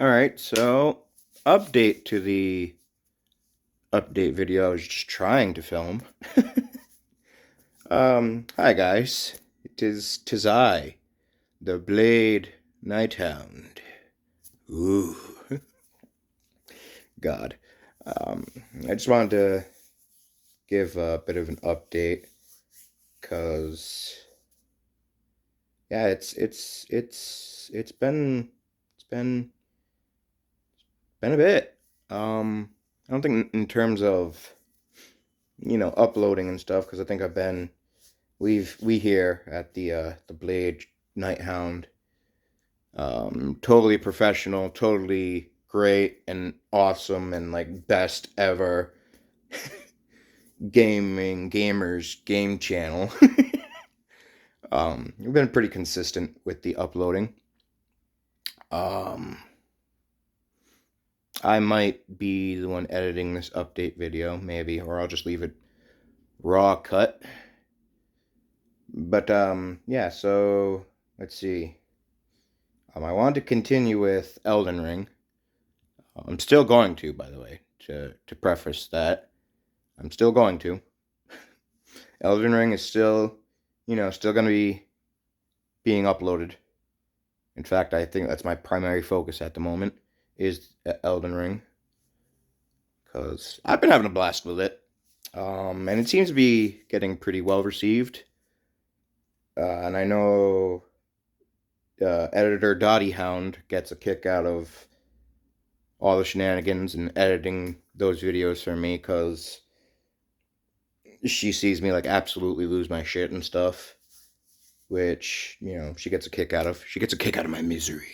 Alright, so update to the update video I was just trying to film. Hi guys. Tis I, the Blade Nighthound. Ooh. God. Um, I just wanted to give a bit of an update, cause yeah, it's been a bit. I don't think in terms of uploading and stuff, because I think we here at the Blade Nighthound, totally professional, totally great and awesome and like best ever gamers game channel. We've been pretty consistent with the uploading. Um, I might be the one editing this update video, maybe, or I'll just leave it raw cut. But yeah. So let's see. I wanted to continue with Elden Ring. I'm still going to, by the way, to preface that. I'm still going to. Elden Ring is still, still going to be being uploaded. In fact, I think that's my primary focus at the moment is Elden Ring, because I've been having a blast with it. And it seems to be getting pretty well received. And I know editor Dottie Hound gets a kick out of all the shenanigans and editing those videos for me, because she sees me like absolutely lose my shit and stuff, which she gets a kick out of. She gets a kick out of my misery.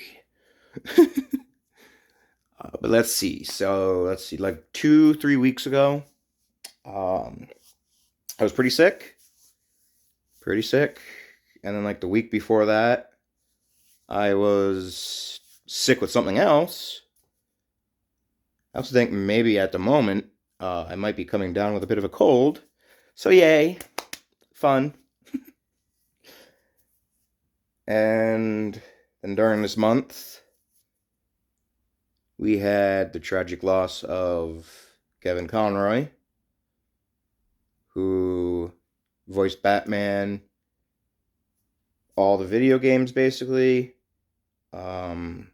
But let's see. So let's see. Like 2-3 weeks ago, I was pretty sick, and then like the week before that, I was sick with something else. I also think maybe at the moment I might be coming down with a bit of a cold. So yay, fun. And then during this month, we had the tragic loss of Kevin Conroy, who voiced Batman, all the video games basically, all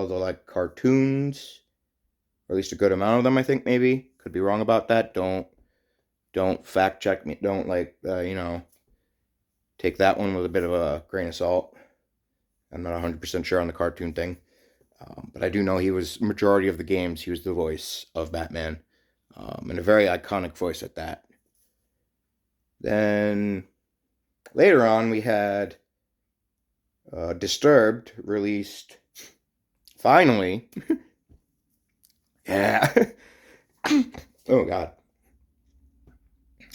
the like cartoons, or at least a good amount of them. I think maybe could be wrong about that. Don't fact check me. Don't take that one with a bit of a grain of salt. I'm not 100% sure on the cartoon thing, but I do know he was majority of the games. He was the voice of Batman, and a very iconic voice at that. Then later on, we had Disturbed released. Finally, yeah. Oh God,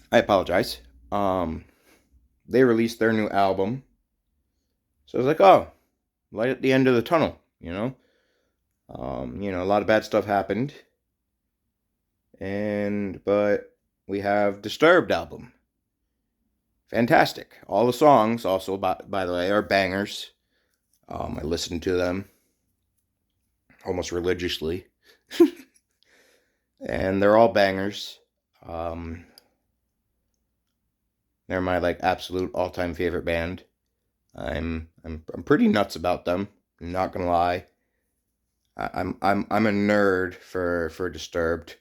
I apologize. They released their new album, so I was like, oh, light at the end of the tunnel, a lot of bad stuff happened, but we have Disturbed album. Fantastic. All the songs, also by the way, are bangers. I listen to them almost religiously, and they're all bangers. They're my like absolute all-time favorite band. I'm pretty nuts about them. I'm not gonna lie. I'm a nerd for Disturbed.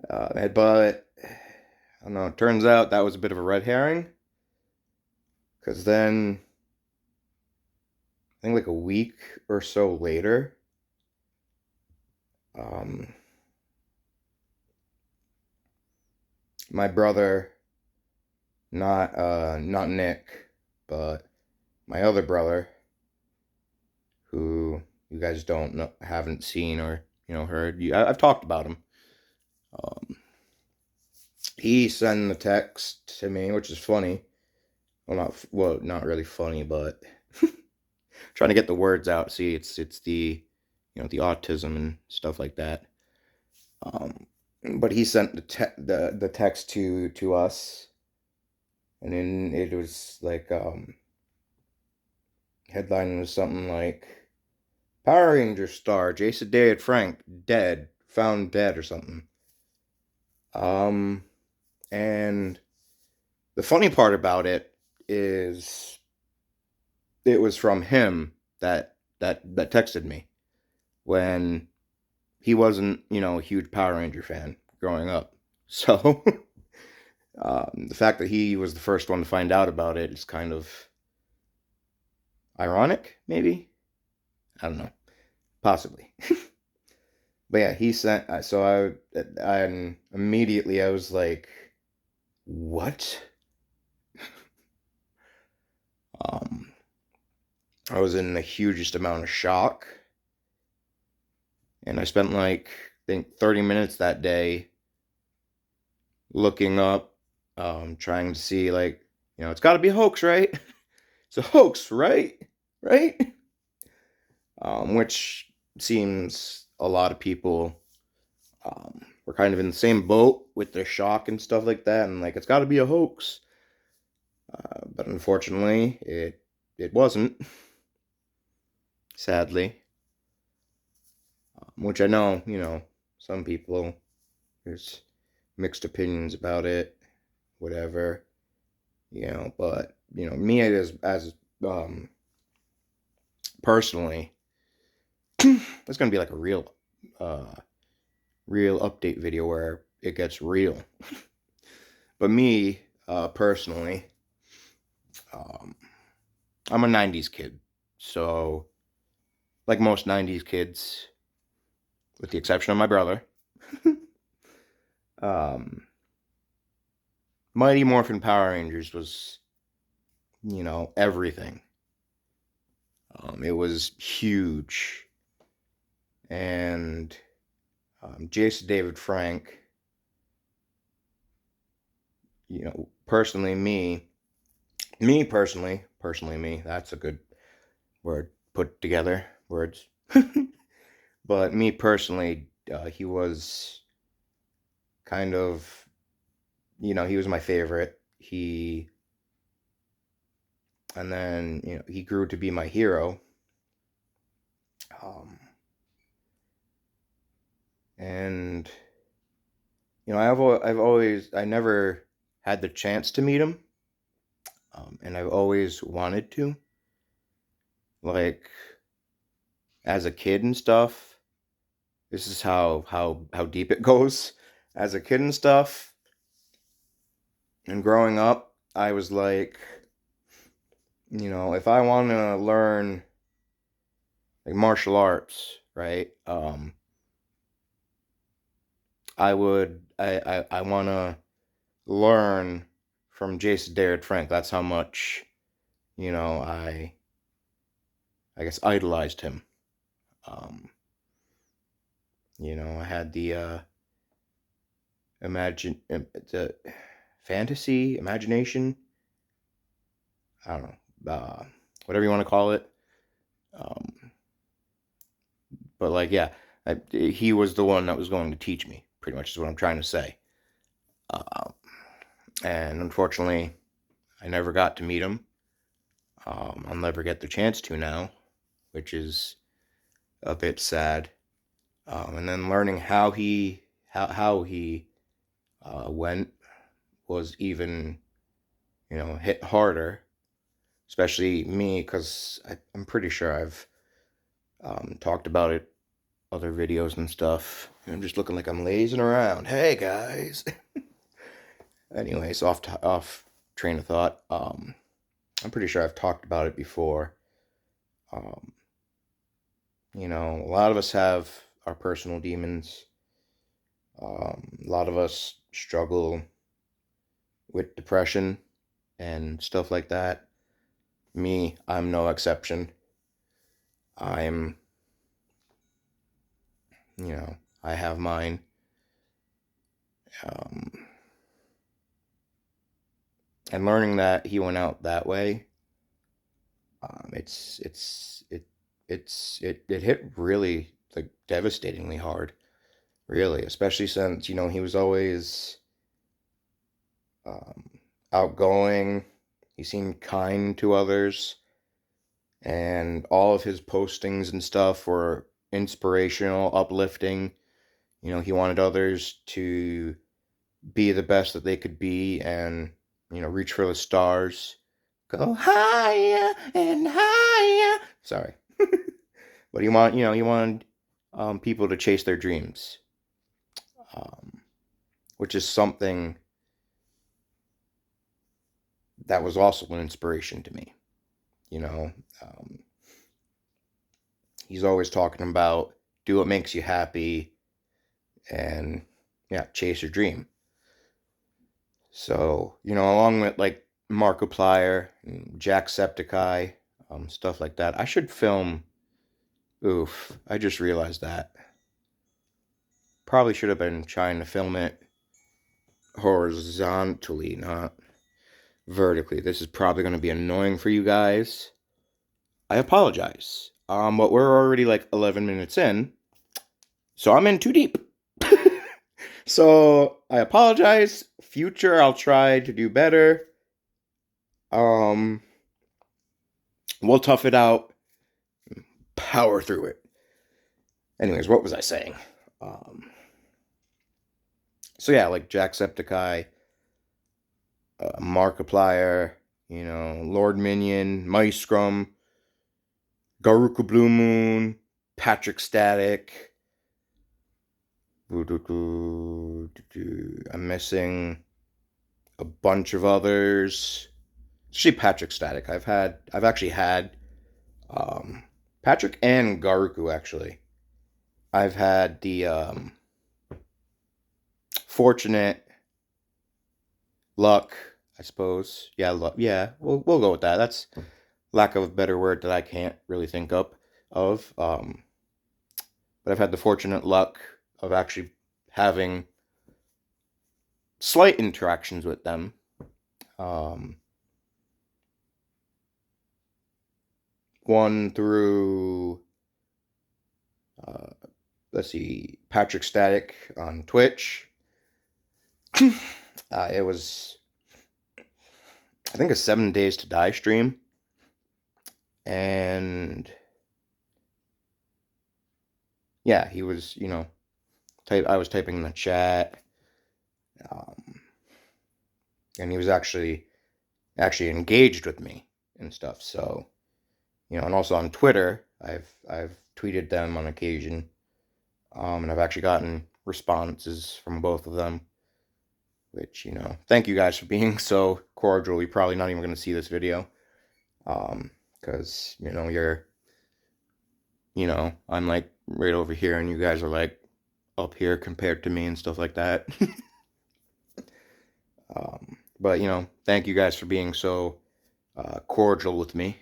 But I don't know. It turns out that was a bit of a red herring, because then I think like a week or so later, um, my brother, not Nick, but my other brother, who you guys don't know, haven't seen or heard. I've talked about him. Um, he sent the text to me, which is funny. Not really funny, but trying to get the words out. See, it's the the autism and stuff like that. But he sent the text to us, and then it was like headline was something like Power Ranger star Jason David Frank dead, found dead or something. And the funny part about it is it was from him that texted me when he wasn't, a huge Power Ranger fan growing up. So the fact that he was the first one to find out about it is kind of ironic, maybe? I don't know. Possibly. But yeah, he sent, I immediately I was like, what? Um, I was in the hugest amount of shock, and I spent like, I think 30 minutes that day looking up, trying to see like, it's got to be a hoax, right? It's a hoax, right? Right? Which seems a lot of people were kind of in the same boat with their shock and stuff like that, and like it's got to be a hoax. But unfortunately, it wasn't. Sadly, which I know, some people there's mixed opinions about it, whatever, but me as personally, it's gonna be like a real update video where it gets real. But me, personally, I'm a 90s kid. So, like most 90s kids, with the exception of my brother, Mighty Morphin Power Rangers was, everything. It was huge. And Jason David Frank, personally, me, that's a good word put together, words. But me personally, he was kind of, he was my favorite. And then, he grew to be my hero. And, I never had the chance to meet him. And I've always wanted to. Like, as a kid and stuff, this is how deep it goes. As a kid and stuff, and growing up, I was like, if I want to learn like martial arts, right? I want to learn from Jason Dared Frank. That's how much, I guess idolized him. I had the the imagination. I don't know, whatever you want to call it. But like, yeah, he was the one that was going to teach me. Pretty much is what I'm trying to say. And unfortunately, I never got to meet him. I'll never get the chance to now, which is a bit sad. And then learning how he went was even hit harder, especially me, because I'm pretty sure I've talked about it other videos and stuff. I'm just looking like I'm lazing around. Hey guys. Anyways, off train of thought. I'm pretty sure I've talked about it before. A lot of us have our personal demons. A lot of us struggle with depression and stuff like that. Me, I'm no exception. I'm, I have mine. And learning that he went out that way, it hit really like devastatingly hard, really, especially since he was always outgoing. He seemed kind to others. and all of his postings and stuff were inspirational, uplifting. He wanted others to be the best that they could be and, reach for the stars. Go higher and higher. Sorry. But he wanted people to chase their dreams, um, which is something that was also an inspiration to me. You know, um, he's always talking about do what makes you happy and, yeah, chase your dream. So, along with like Markiplier and Jacksepticeye, stuff like that, I should film. Oof, I just realized that. Probably should have been trying to film it horizontally, not vertically. This is probably going to be annoying for you guys. I apologize. But we're already like 11 minutes in, so I'm in too deep. So I apologize. Future, I'll try to do better. Um, we'll tough it out, power through it. Anyways, what was I saying? Um, so yeah, like Jacksepticeye, Markiplier, Lord Minion, Maelstrom, Garuka Blue Moon, Patrick Static. I'm missing a bunch of others. Especially Patrick Static. I've actually had Patrick and Garuku actually. I've had the fortunate luck, I suppose. Yeah, yeah, we'll go with that. That's lack of a better word that I can't really think of. But I've had the fortunate luck of actually having slight interactions with them. One through, uh, let's see, Patrick Static on Twitch. It was, I think, a 7 Days to Die stream. And yeah, he was, I was typing in the chat. And he was actually engaged with me and stuff. So, and also on Twitter, I've tweeted them on occasion, and I've actually gotten responses from both of them. Which, thank you guys for being so cordial. You're probably not even going to see this video, because I'm like right over here, and you guys are like up here compared to me and stuff like that. But thank you guys for being so cordial with me.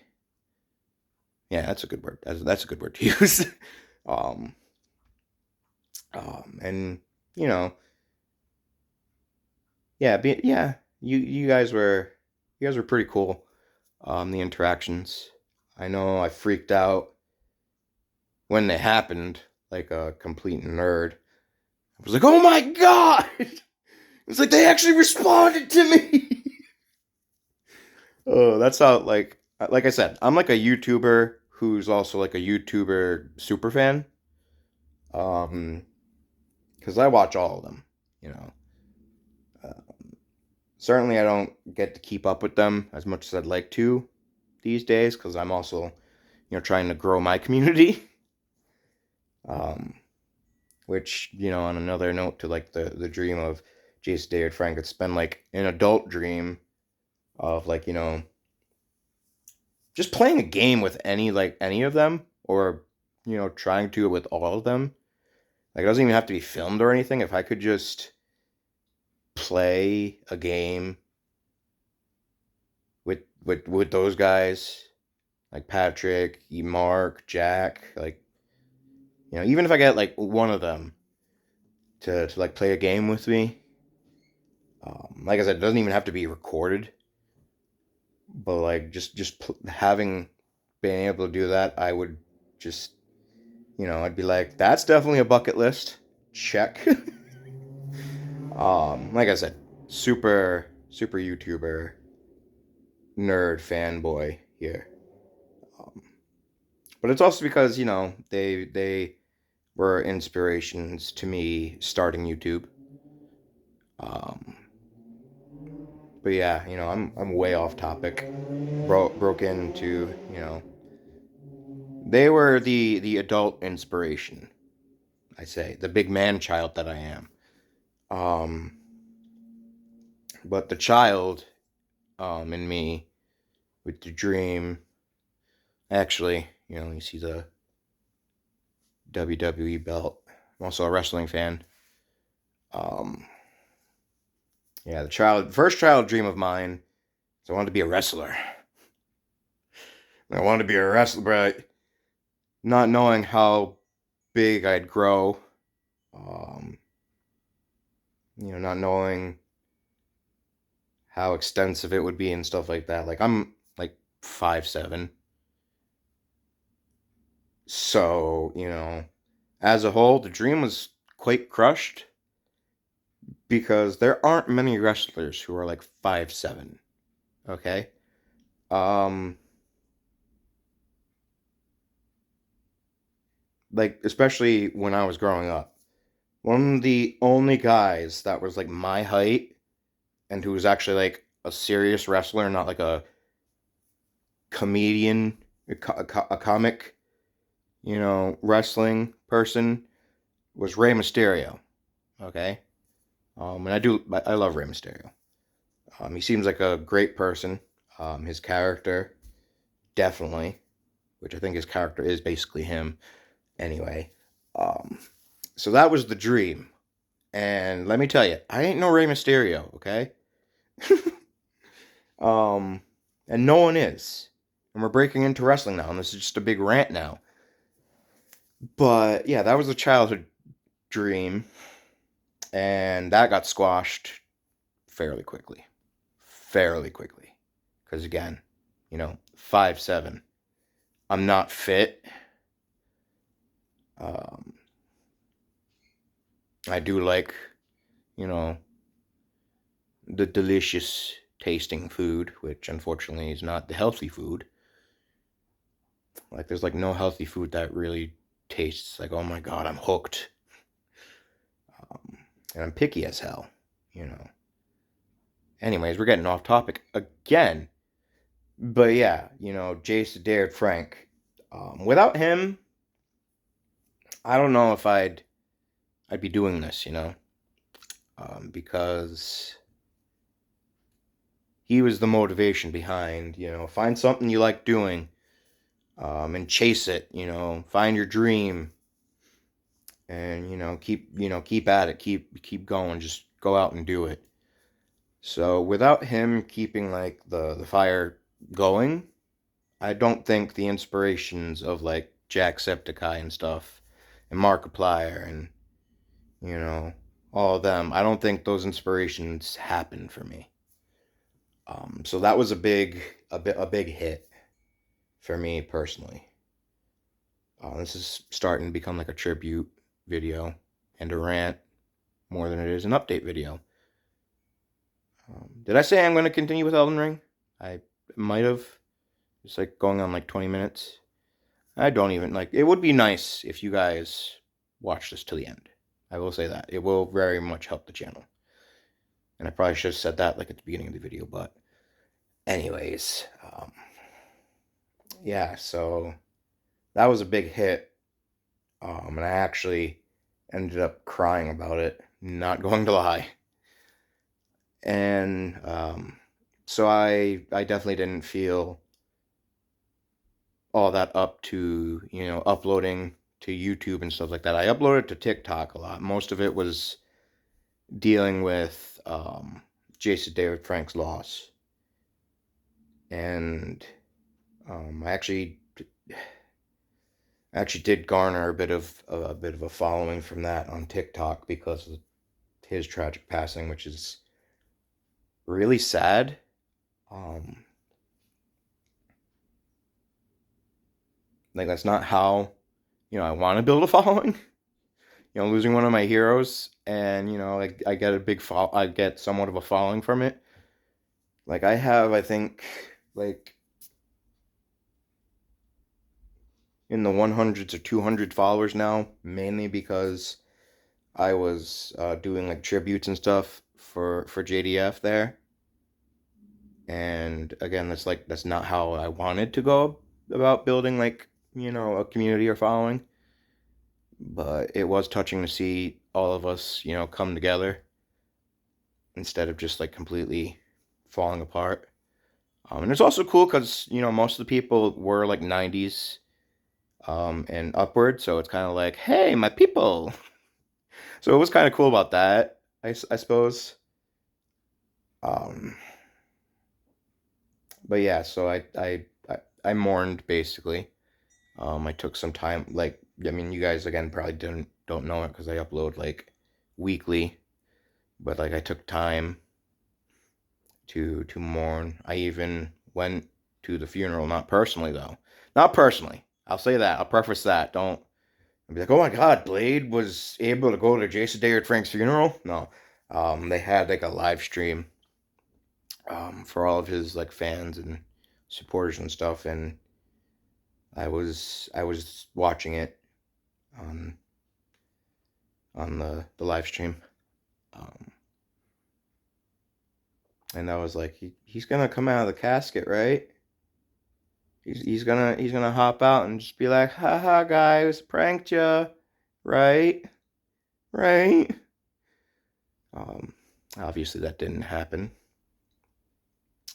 Yeah, that's a good word. That's a good word to use. um, and yeah, you guys were pretty cool. The interactions. I know I freaked out when they happened, like a complete nerd. I was like, "Oh my god!" It's like they actually responded to me. Oh, that's how like I said, I'm like a YouTuber who's also like a YouTuber super fan. Um, because I watch all of them. You know, certainly I don't get to keep up with them as much as I'd like to these days because I'm also, trying to grow my community. Um, which, on another note to like the dream of Jason David Frank, it's been like an adult dream of like, just playing a game with any of them or, trying to with all of them. Like it doesn't even have to be filmed or anything. If I could just play a game with those guys, like Patrick, Mark, Jack, like even if I get like one of them to like play a game with me, like I said, it doesn't even have to be recorded, but like having been able to do that, I would just I'd be like, that's definitely a bucket list check. Like I said, super YouTuber nerd fanboy here. But it's also because, they were inspirations to me starting YouTube. Um, but yeah, I'm way off topic. Broke into, they were the adult inspiration, I say, the big man child that I am. Um, but the child in me with the dream, actually, you see the WWE belt. I'm also a wrestling fan. Um, yeah, first child dream of mine is I wanted to be a wrestler. I wanted to be a wrestler, but not knowing how big I'd grow, um, not knowing how extensive it would be and stuff like that. Like I'm like 5'7", so as a whole, the dream was quite crushed because there aren't many wrestlers who are like 5'7". Okay, um, like especially when I was growing up, one of the only guys that was like my height and who was actually like a serious wrestler, not like a comedian, a comic, wrestling person, was Rey Mysterio. Okay, and I love Rey Mysterio. He seems like a great person. His character, definitely, which I think his character is basically him. Anyway, um, so that was the dream, and let me tell you, I ain't no Rey Mysterio. Okay, um, and no one is. And we're breaking into wrestling now, and this is just a big rant now. But yeah, that was a childhood dream, and that got squashed fairly quickly. Fairly quickly. Because again, 5'7". I'm not fit. Um, I do like, you know, the delicious tasting food, which unfortunately is not the healthy food. Like, there's like no healthy food that really tastes like, oh my god, I'm hooked. Um, and I'm picky as hell, you know. Anyways, we're getting off topic again. But yeah, Jason Dared Frank. Without him, I don't know if I'd be doing this, because he was the motivation behind, find something you like doing, and chase it, find your dream, and keep at it, keep going, just go out and do it. So without him keeping like the fire going, I don't think the inspirations of like Jacksepticeye and stuff, and Markiplier and all of them, I don't think those inspirations happened for me. So that was a big hit for me personally. This is starting to become like a tribute video and a rant more than it is an update video. Did I say I'm going to continue with Elden Ring? I might have. It's like going on like 20 minutes. I don't even like. It would be nice if you guys watch this to the end. I will say that. It will very much help the channel. And I probably should have said that like at the beginning of the video, but anyways, yeah, so that was a big hit. And I actually ended up crying about it, not going to lie. And so I definitely didn't feel all that up to, uploading to YouTube and stuff like that. I uploaded to TikTok a lot. Most of it was dealing with Jason David Frank's loss. And I actually did garner a bit of a following from that on TikTok because of his tragic passing, which is really sad. Like that's not how I want to build a following. Losing one of my heroes, and like I get I get somewhat of a following from it. Like I think like in the 100s or 200 followers now, mainly because I was doing like tributes and stuff for JDF there. And again, that's not how I wanted to go about building like, a community or following. But it was touching to see all of us, come together instead of just like completely falling apart. And it's also cool because, most of the people were like 90s and upward. So it's kind of like, hey, my people. So it was kind of cool about that, I suppose. Um, but yeah, so I mourned basically. I took some time, like, I mean, you guys again probably don't know it because I upload like weekly, but like I took time to mourn. I even went to the funeral, not personally though, not personally. I'll say that. I'll preface that. Don't be like, oh my God, Blade was able to go to Jason David Frank's funeral. No, they had like a live stream for all of his like fans and supporters and stuff, and I was watching it on the live stream, um, and I was like, he's gonna come out of the casket, right? He's gonna hop out and just be like, haha, guys, pranked ya, right? Right? Um, Obviously that didn't happen,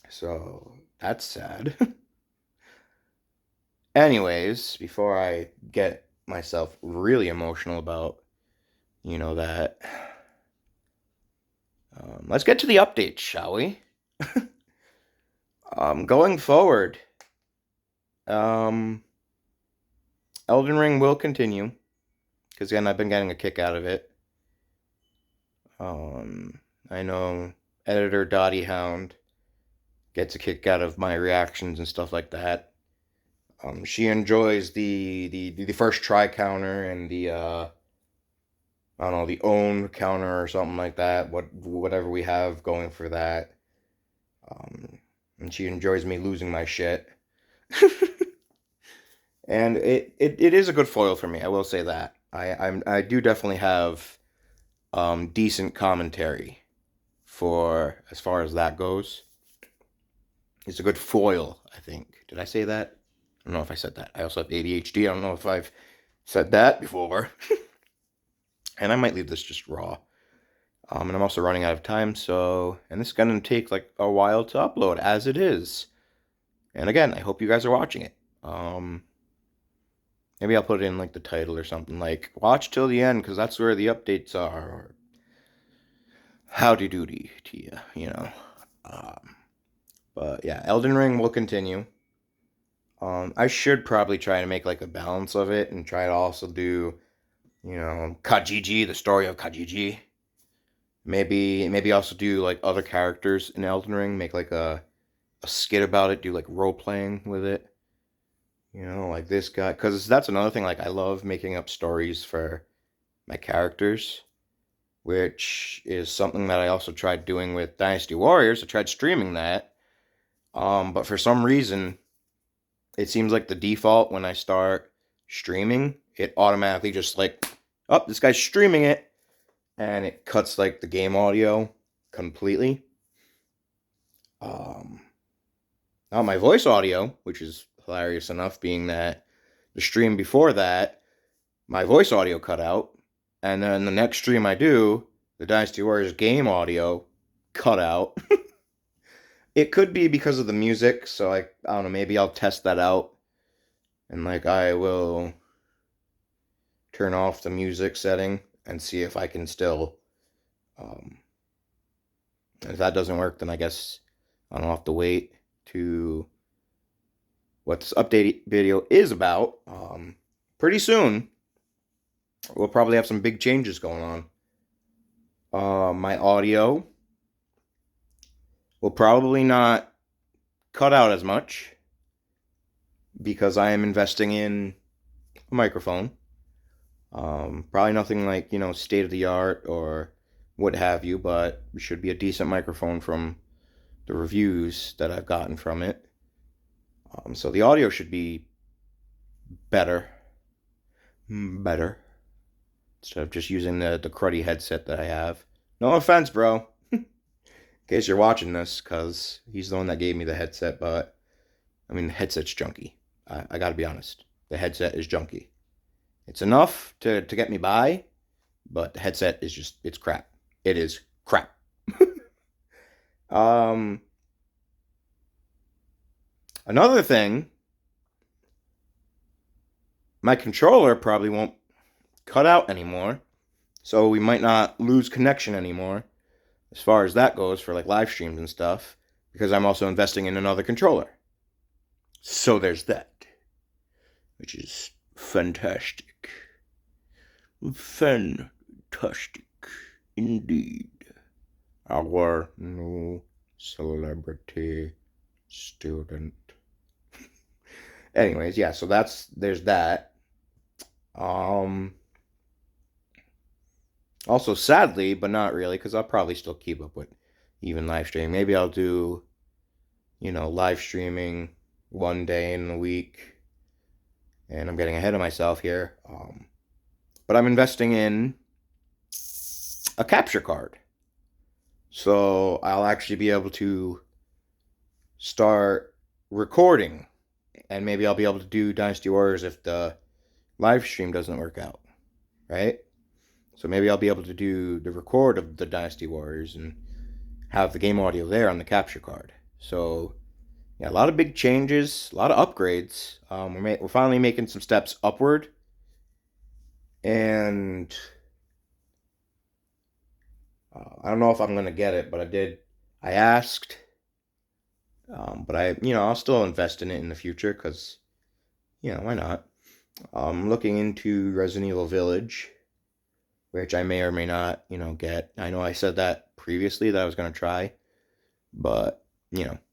so that's sad. Anyways, before I get myself really emotional about, that, let's get to the updates, shall we? Going forward, um, Elden Ring will continue because again, I've been getting a kick out of it. I know editor Dottie Hound gets a kick out of my reactions and stuff like that. She enjoys the first try counter and the I don't know, the own counter or something like that. Whatever we have going for that. And she enjoys me losing my shit. And it is a good foil for me. I will say that. I do definitely have decent commentary for as far as that goes. It's a good foil, I think. Did I say that? I don't know if I said that. I also have ADHD. I don't know if I've said that before. And I might leave this just raw. And I'm also running out of time, and this is going to take like a while to upload, as it is. And again, I hope you guys are watching it. Maybe I'll put it in like the title or something, like, watch till the end, because that's where the updates are, or howdy doody to you. But yeah, Elden Ring will continue. I should probably try to make like a balance of it, and try to also do, Kajiji, the story of Kajiji. Maybe also do like other characters in Elden Ring, make like a skit about it, do like role playing with it. Like this guy, because that's another thing. Like I love making up stories for my characters, which is something that I also tried doing with Dynasty Warriors. I tried streaming that, but for some reason, it seems like the default when I start streaming, it automatically just like, oh, this guy's streaming it, and it cuts like the game audio completely. Now my voice audio, which is hilarious enough, being that the stream before that, my voice audio cut out, and then the next stream I do, the Dynasty Warriors game audio cut out. It could be because of the music, so I don't know, maybe I'll test that out, and like I will turn off the music setting and see if I can still, if that doesn't work, then I guess I'll have to wait to what this update video is about. Pretty soon, we'll probably have some big changes going on. My audio will probably not cut out as much because I am investing in a microphone. Probably nothing like, state of the art or what have you, but it should be a decent microphone from the reviews that I've gotten from it. So the audio should be better. Better. Instead of just using the cruddy headset that I have. No offense, bro. In case you're watching this, because he's the one that gave me the headset, but, I mean, the headset's junky. I gotta be honest. The headset is junky. It's enough to get me by, but the headset is just, it's crap. It is crap. um, Another thing, my controller probably won't cut out anymore, so we might not lose connection anymore as far as that goes for like live streams and stuff, because I'm also investing in another controller. So there's that, which is fantastic. Fantastic indeed. Our new celebrity student. Anyways, yeah, so there's that. Also, sadly, but not really, because I'll probably still keep up with even live streaming. Maybe I'll do, live streaming one day in the week. And I'm getting ahead of myself here. But I'm investing in a capture card. So I'll actually be able to start recording. And maybe I'll be able to do Dynasty Warriors if the live stream doesn't work out. Right? So maybe I'll be able to do the record of the Dynasty Warriors and have the game audio there on the capture card. So, yeah, a lot of big changes, a lot of upgrades. We're finally making some steps upward. And I don't know if I'm going to get it, but I asked. But I'll still invest in it in the future because, why not? I'm looking into Resident Evil Village, which I may or may not, get. I know I said that previously that I was going to try, but,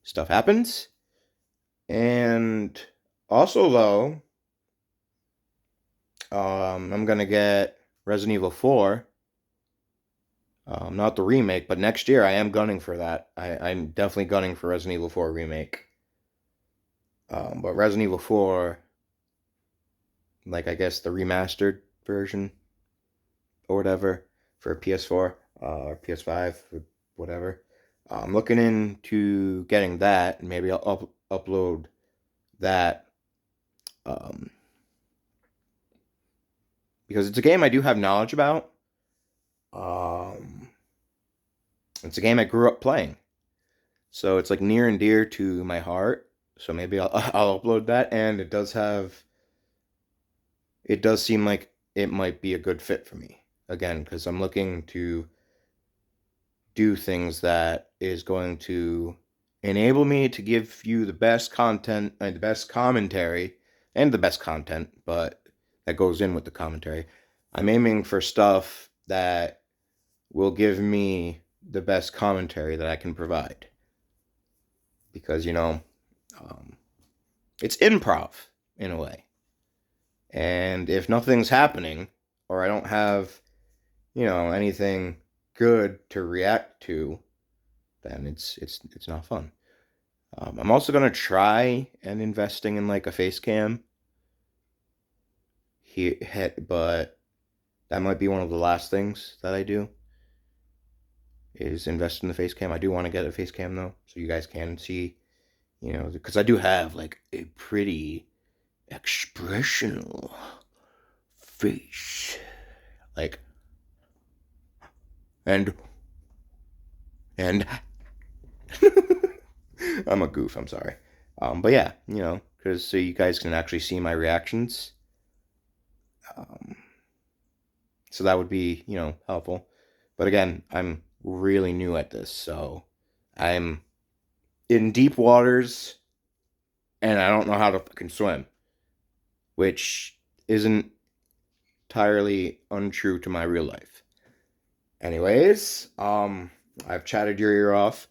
stuff happens. And also, though, I'm going to get Resident Evil 4, not the remake, but next year I am gunning for that. I'm definitely gunning for Resident Evil 4 remake. But Resident Evil 4, like I guess the remastered version, or whatever, for PS4 or PS5 or whatever. I'm looking into getting that, and maybe I'll upload that because it's a game I do have knowledge about. It's a game I grew up playing, so it's like near and dear to my heart. So maybe I'll upload that, and it does seem like it might be a good fit for me. Again, because I'm looking to do things that is going to enable me to give you the best content, the best commentary, and the best content, but that goes in with the commentary. I'm aiming for stuff that will give me the best commentary that I can provide. Because, it's improv, in a way. And if nothing's happening, or I don't have, anything good to react to, then it's not fun. I'm also gonna try and investing in like a face cam. But that might be one of the last things that I do. Is invest in the face cam. I do want to get a face cam though, so you guys can see, because I do have like a pretty expressional face, like, and I'm a goof. I'm sorry, but yeah, because so you guys can actually see my reactions. So that would be, helpful. But again, I'm really new at this, so I'm in deep waters, and I don't know how to fucking swim, which isn't entirely untrue to my real life. Anyways, I've chatted your ear off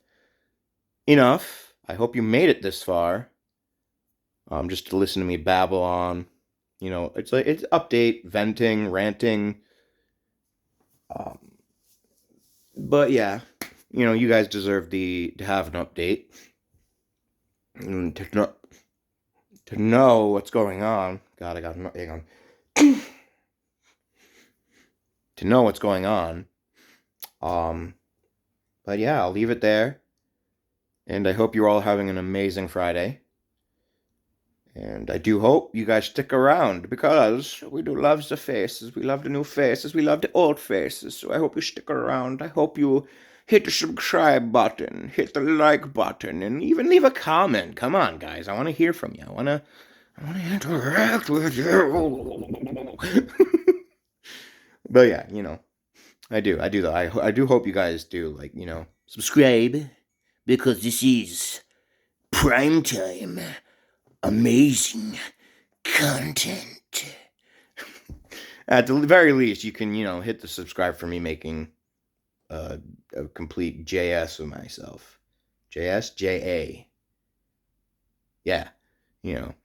enough. I hope you made it this far. Just to listen to me babble on. It's update, venting, ranting. But yeah, you guys deserve to have an update and to know what's going on. God, I got hang on. To know what's going on. But yeah, I'll leave it there. And I hope you're all having an amazing Friday. And I do hope you guys stick around because we do love the faces. We love the new faces. We love the old faces. So I hope you stick around. I hope you hit the subscribe button, hit the like button, and even leave a comment. Come on, guys. I want to hear from you. I want to interact with you. But yeah, I do though. I do hope you guys do, like, subscribe, because this is prime time amazing content. At the very least, you can, hit the subscribe for me making a complete JS of myself. JS? JA. Yeah.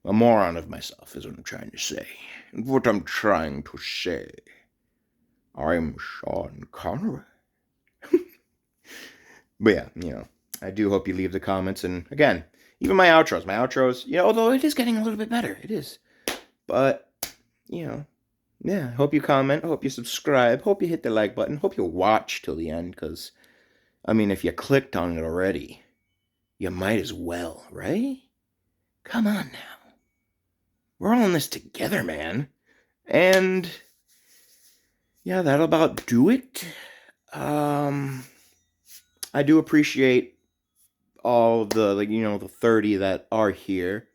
A moron of myself is what I'm trying to say. What I'm trying to say. I'm Sean Connery. But yeah, I do hope you leave the comments. And again, even my outros, although it is getting a little bit better. It is. But, yeah, hope you comment, hope you subscribe, hope you hit the like button, hope you watch till the end, because, if you clicked on it already, you might as well, right? Come on now. We're all in this together, man. And, yeah, that'll about do it. I do appreciate all the, the 30 that are here.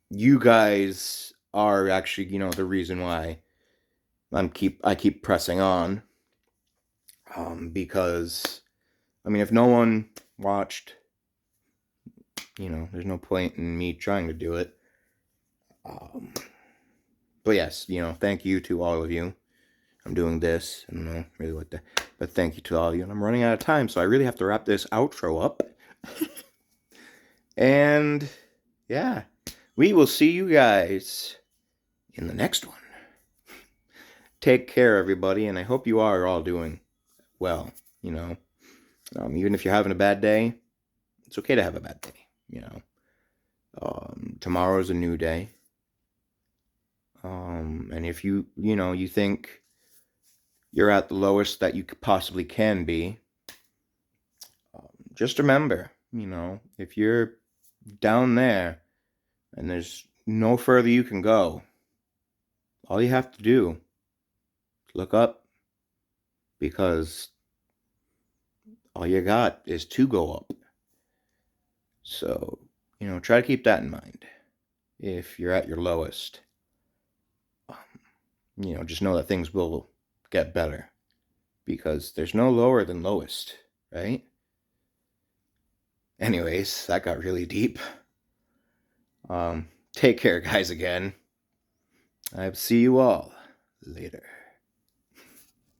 You guys are actually, the reason why I keep pressing on. Because, if no one watched, there's no point in me trying to do it. But yes, thank you to all of you. I'm doing this. I don't know really but thank you to all of you. And I'm running out of time, so I really have to wrap this outro up. And yeah, we will see you guys in the next one. Take care, everybody, and I hope you are all doing well. Even if you're having a bad day, it's okay to have a bad day. Tomorrow's a new day. And if you think you're at the lowest that you possibly can be, just remember, if you're down there and there's no further you can go, all you have to do is look up, because all you got is to go up. So, try to keep that in mind if you're at your lowest. Just know that things will get better, because there's no lower than lowest, right? Anyways, that got really deep. Take care, guys, again. I'll see you all later.